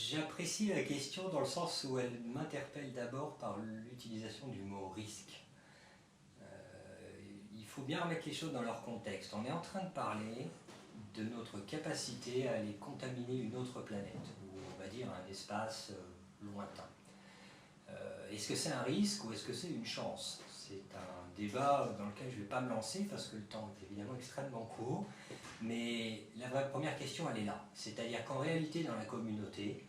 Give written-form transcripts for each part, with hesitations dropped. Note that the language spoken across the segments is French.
J'apprécie la question dans le sens où elle m'interpelle d'abord par l'utilisation du mot risque. Il faut bien remettre les choses dans leur contexte. On est en train de parler de notre capacité à aller contaminer une autre planète, ou on va dire un espace lointain. Est-ce que c'est un risque ou est-ce que c'est une chance? C'est un débat dans lequel je ne vais pas me lancer parce que le temps est évidemment extrêmement court, mais la première question elle est là. C'est-à-dire qu'en réalité dans la communauté,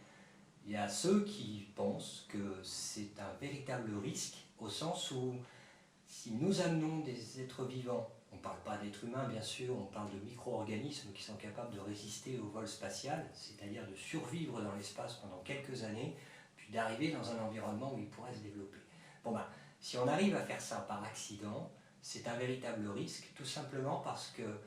il y a ceux qui pensent que c'est un véritable risque au sens où si nous amenons des êtres vivants, on ne parle pas d'êtres humains bien sûr, on parle de micro-organismes qui sont capables de résister au vol spatial, c'est-à-dire de survivre dans l'espace pendant quelques années, puis d'arriver dans un environnement où ils pourraient se développer. Bon ben, si on arrive à faire ça par accident, c'est un véritable risque, tout simplement parce que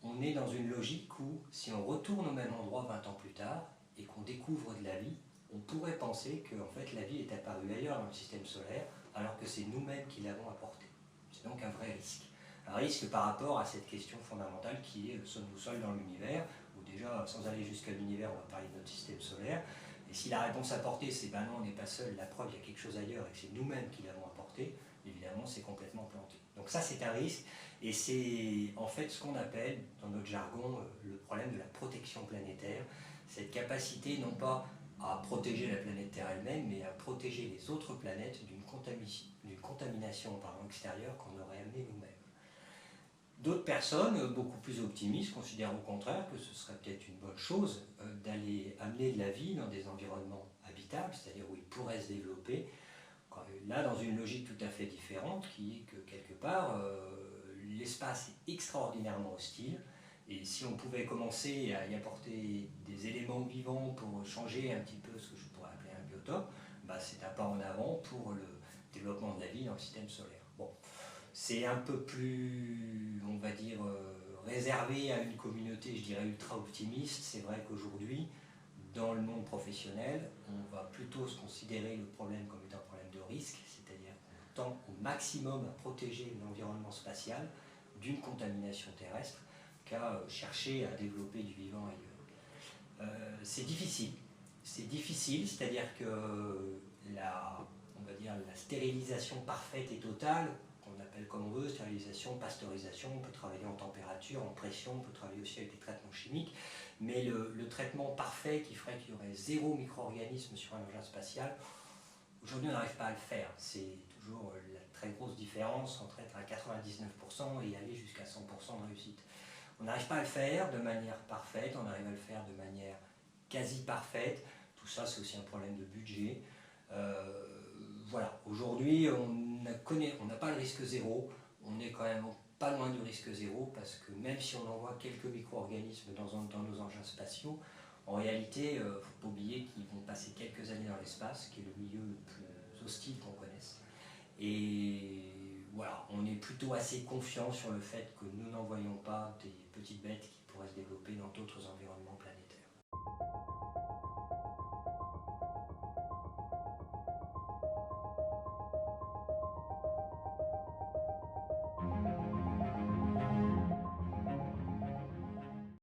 on est dans une logique où si on retourne au même endroit 20 ans plus tard et qu'on découvre de la vie, on pourrait penser que en fait, la vie est apparue ailleurs dans le système solaire alors que c'est nous-mêmes qui l'avons apportée. C'est donc un vrai risque. Un risque par rapport à cette question fondamentale qui est sommes-nous seuls dans l'univers, ou déjà sans aller jusqu'à l'univers on va parler de notre système solaire, et si la réponse apportée c'est ben non on n'est pas seul, la preuve il y a quelque chose ailleurs et que c'est nous-mêmes qui l'avons apporté, évidemment c'est complètement planté. Donc ça c'est un risque et c'est en fait ce qu'on appelle dans notre jargon le problème de la protection planétaire, cette capacité non pas à protéger la planète Terre elle-même, mais à protéger les autres planètes d'une contamination extérieure qu'on aurait amenée nous-mêmes. D'autres personnes, beaucoup plus optimistes, considèrent au contraire que ce serait peut-être une bonne chose d'aller amener de la vie dans des environnements habitables, c'est-à-dire où ils pourraient se développer, là dans une logique tout à fait différente, qui est que quelque part, l'espace est extraordinairement hostile, et si on pouvait commencer à y apporter des éléments vivants pour changer un petit peu ce que je pourrais appeler un biotope, bah c'est un pas en avant pour le développement de la vie dans le système solaire. Bon, c'est un peu plus, on va dire, réservé à une communauté, je dirais, ultra optimiste. C'est vrai qu'aujourd'hui, dans le monde professionnel, on va plutôt se considérer le problème comme étant un problème de risque, c'est-à-dire qu'on tend au maximum à protéger l'environnement spatial d'une contamination terrestre qu'à chercher à développer du vivant ailleurs. C'est difficile, c'est-à-dire que on va dire, la stérilisation parfaite et totale, qu'on appelle comme on veut, stérilisation, pasteurisation, on peut travailler en température, en pression, on peut travailler aussi avec des traitements chimiques, mais le traitement parfait qui ferait qu'il y aurait zéro micro-organisme sur un engin spatial, aujourd'hui on n'arrive pas à le faire. C'est toujours la très grosse différence entre être à 99% et aller jusqu'à 100% de réussite. On n'arrive pas à le faire de manière parfaite, on arrive à le faire de manière quasi parfaite. Tout ça, c'est aussi un problème de budget. Voilà, aujourd'hui, on n'a pas le risque zéro, on est quand même pas loin du risque zéro, parce que même si on envoie quelques micro-organismes dans nos engins spatiaux, en réalité, il ne faut pas oublier qu'ils vont passer quelques années dans l'espace, qui est le milieu le plus hostile qu'on connaisse. Et voilà, on est plutôt assez confiant sur le fait que nous n'envoyons pas des petites bêtes qui